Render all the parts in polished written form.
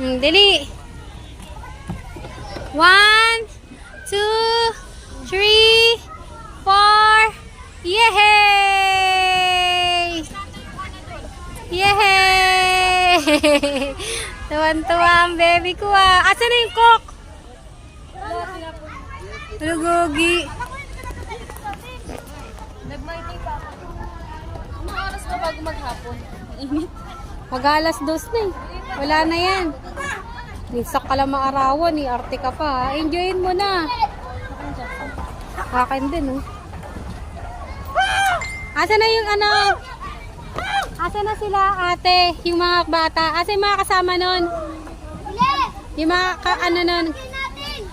Dali. 1, 2, 3, 4. Yehey! Yehey! Tuwan-tuwa ang baby ko ah. Asan na yung cook? Lugogi. Nag-mighty pa ako. Anong oras ba bago maghapon? Init. Mag-alas 2 na eh. Wala na yan. Minsak ka lang maarawan eh. Arte ka pa ha. Enjoyin mo na. Akin din oh. Asa na yung ano? Asa na sila ate? Yung mga bata? Asa yung mga kasama nun? Yung mga ano nun?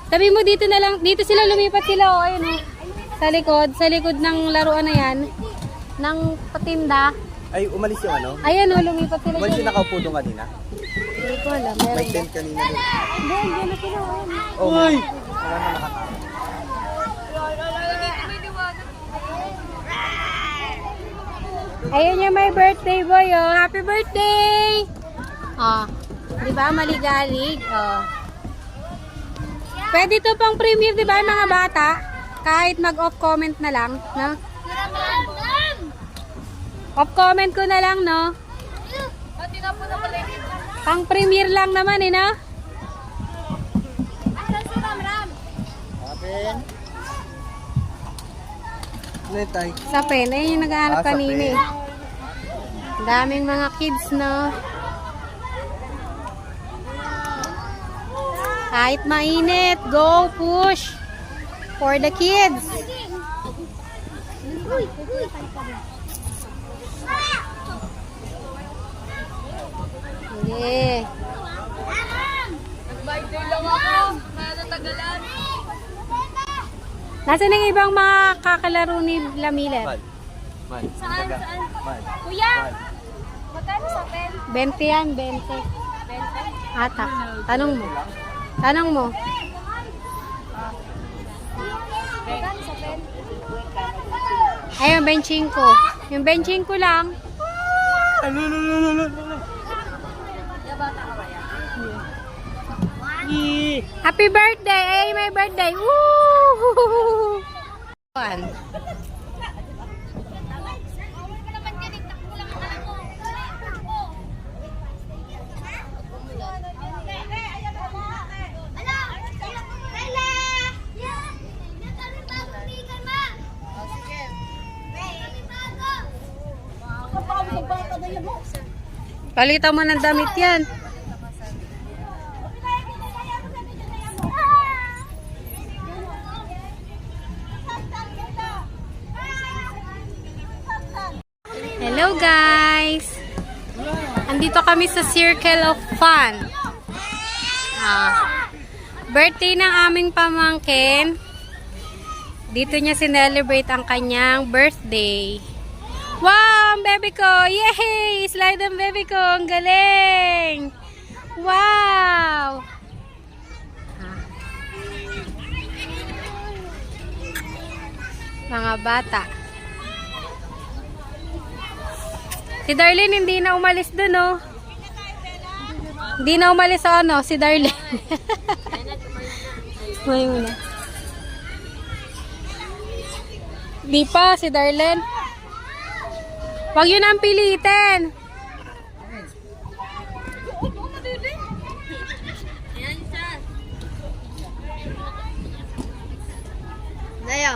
Sabi mo dito na lang. Dito sila lumipat sila oh. Ayun oh. Sa likod. Sa likod ng laruan na yan. Ng patinda. Ay, umalis yung ano? Ayan oh. Lumipat sila. Umalis yung nakaupo doon kanina? Hindi ko alam. Meron May tent kanina doon. Hindi, hindi na sila. Oh, Uy! Wala na nakatawa. Ayun yung my birthday boy, oh. Happy birthday! Oh. Di ba? Maligalig. Oh. Pwede to pang premiere, di ba, mga bata? Kahit mag-off comment na lang, no? Off comment ko na lang, no? Pang premiere lang naman, eh, no? Apen. Ano yun, tay? Sa pen. Ayun yung nag-aanap Sa kanina, pen. eh. Daming mga kids, no? Kahit mainit, go push for the kids. Yeah. Nag-birthday lang ako. Matatagalan. Nasaan ang ibang mga kakalaro ni Lamilet? Man. Saan? Saan? Man. Kuya! Magkano sa pen? 20 yan, 20. 20? Ata, tanong mo. Tanong mo. Magkano sa pen? Ayun, benching ko. Yung benching ko lang. Ano? Bata ka ba yan? Happy birthday! Ay, my birthday! Woo! One. Palitan mo ng damit yan. Hello guys! Andito kami sa Circle of Fun. Birthday ng aming pamangkin. Dito niya sinelebrate ang kanyang birthday. Wow! Ang baby ko! Yay! Slide ang baby ko! Ang galing! Wow! Mga bata. Si Darlene hindi na umalis dun, oh. Hindi na umalis sa ano, si Darlene. May muna. Di pa, si Darlene. Huwag yun ang pilitin. Dayo.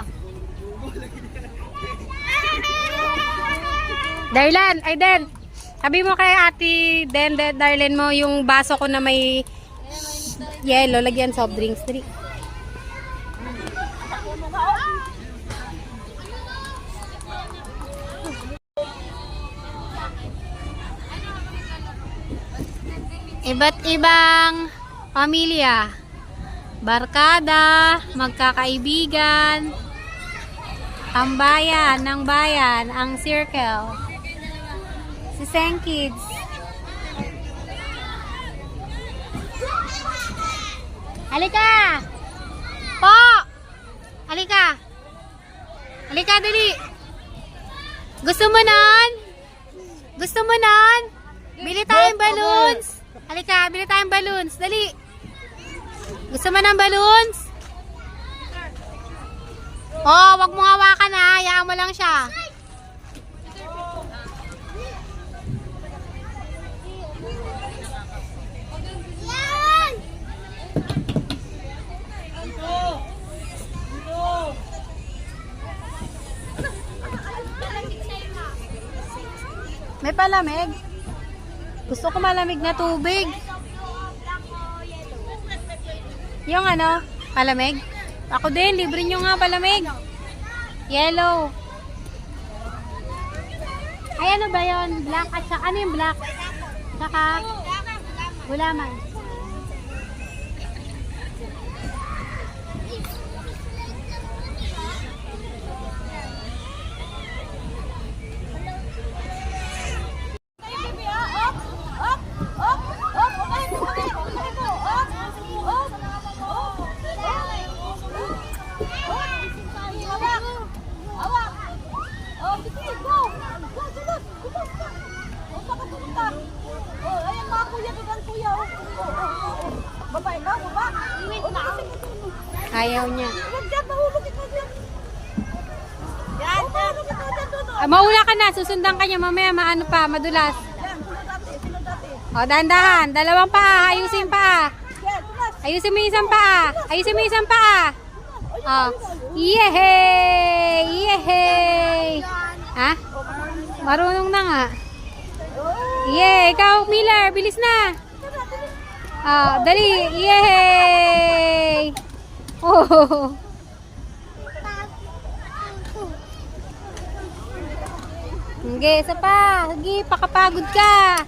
Darlan, ay Den. Sabi mo kay Ate Den, Darlan mo yung baso ko na may yellow, lagyan soft drinks. Dali. Iba't ibang pamilya, barkada, magkakaibigan, tambayan ng bayan, ang circle. Si Seng Kids. Halika! Po! Halika! Halika, dali! Gusto mo nun? Gusto mo nun? Bili tayong balloons! Halika, bili tayong balloons. Dali. Gusto mo ng balloons? Oh, wag mo hawakan ha. Hayaan mo lang siya. May palamig. Gusto ko malamig na tubig. Yung ano, palamig. Ako din, libre nyo nga palamig. Yellow. Ay, ano ba yun? Black at saka, ano yung black? Saka, gulaman. Ayaw niya. Mauna ka na, susundan ka niya mamaya, maano pa, madulas. O, dahan-dahan. Dalawang paa, ayusin paa. Ayusin mo yung isang paa. Ayusin mo yung isang paa. O, yehey! Yehey! Ha? Marunong na nga. Yehey! Ikaw, Miller, bilis na. O, dali. Yehey! Oh. Sige, isa pa. Sige, pakapagod ka.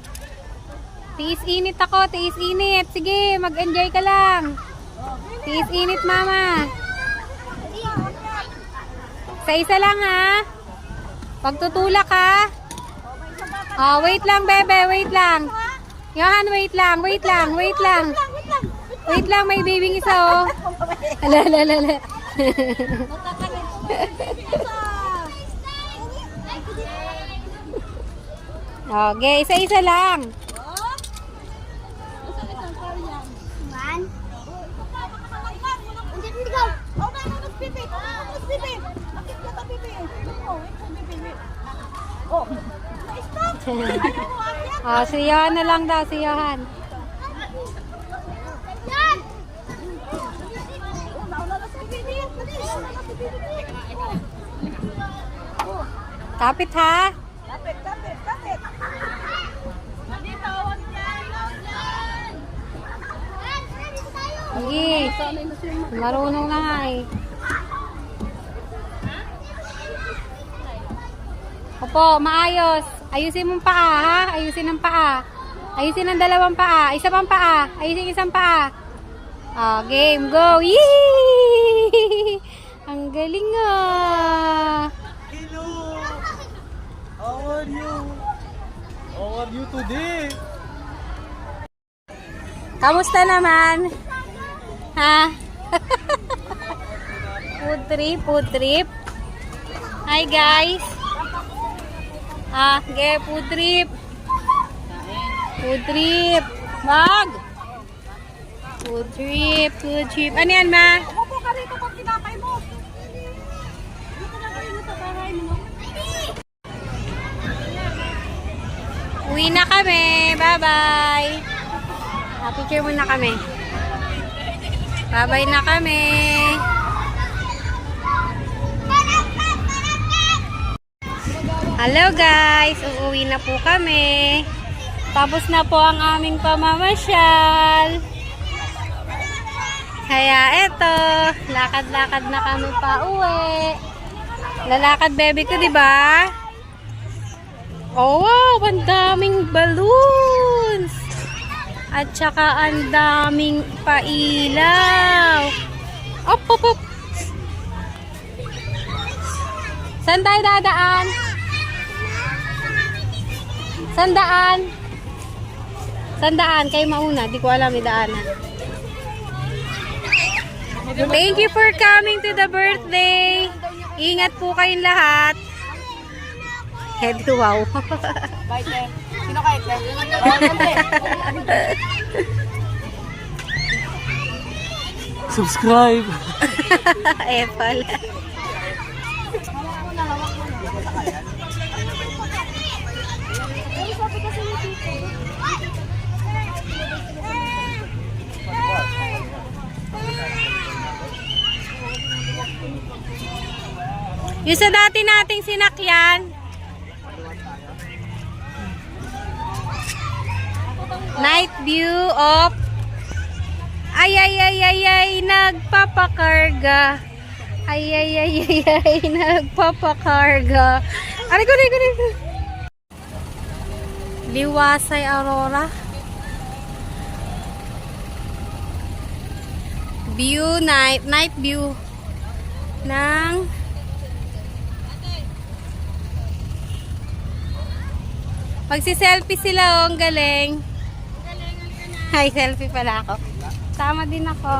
Tiis init ako, tiis init. Sige, mag-enjoy ka lang. Tiis init, mama. Sa isa lang, ha? Pagtutulak, ha? Oh, wait lang, bebe, wait lang. Johan, wait lang, wait lang, wait lang. Wait lang, may babying isa, oh. Ala. Okay, isa-isa lang. Oh, si Johan na lang daw, si Johan. Kapit ha? Kapit. Sige. Marunong na nga eh. Opo, maayos. Ayusin mong paa ha? Ayusin ang paa. Ayusin ang dalawang paa. Isa pang paa. Ayusin isang paa. Oh, game, go. Yee! Ang galing ah. Hello! How are you? How are you today? Kamusta naman? Ha? Food trip. Hi guys. Food trip. Mag. Food trip. Ano yan, ma? Upo ka rito pag tinapay mo. Dito na kayo sa bahay mo. Uwi na kami. Bye-bye. Picture muna kami. Bye-bye na kami. Hello guys. Uuwi na po kami. Tapos na po ang aming pamamasyal. Kaya eto, lakad-lakad na kami pa uwi. Lalakad baby ko, 'di ba? Oh, wow, ang daming balloons. At saka ang daming pailaw. Op. Saan tayo dadaan? Sandaan? Kayo mauna. Di ko alam yung daanan. Thank you for coming to the birthday. Ingat po kayong lahat. Head wow. Bye, Jen. Sino kayo? Subscribe! Eh, pala. Yung sa dati nating sinakyan. Night view of nagpapakarga. Nagpapakarga. Aray ko. Liwasay Aurora. View night view ng magsi-selfie sila, ang galing. Hi, selfie pala ako. Tama din ako.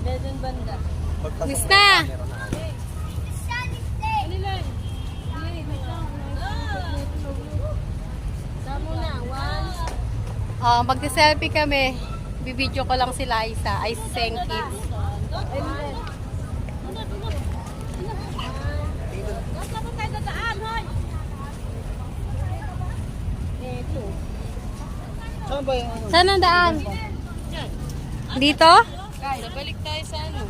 Doon banda. Miss na. Samo na. Oh, magsi-selfie kami. Bibidyo ko lang sila isa. Ay, Seng Kids. Saan ba yung ano? Saan ang daan? Dito? Balik tayo sa ano.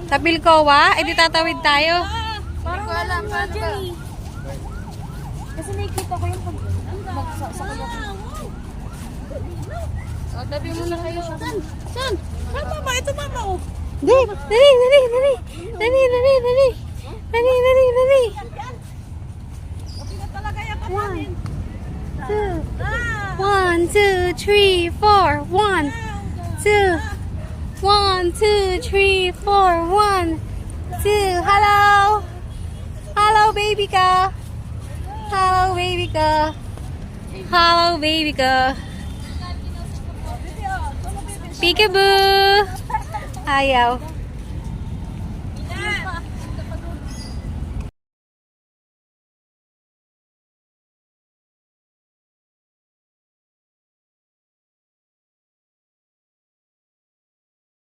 Sa Pilcoa? Eh, di tatawid tayo. Parang ko alam. Paano ba? Kasi nakikita ko yung sa kanya. O, tabi mo na kayo. Saan? Saan mama? Ito mama oh. Dali. One, two, three, four. 1, 2. 1, 2, 3, 4. 1, 2. Hello. Hello, baby ka. Hello, baby ka. Hello, baby ka. Peekaboo. Ayaw.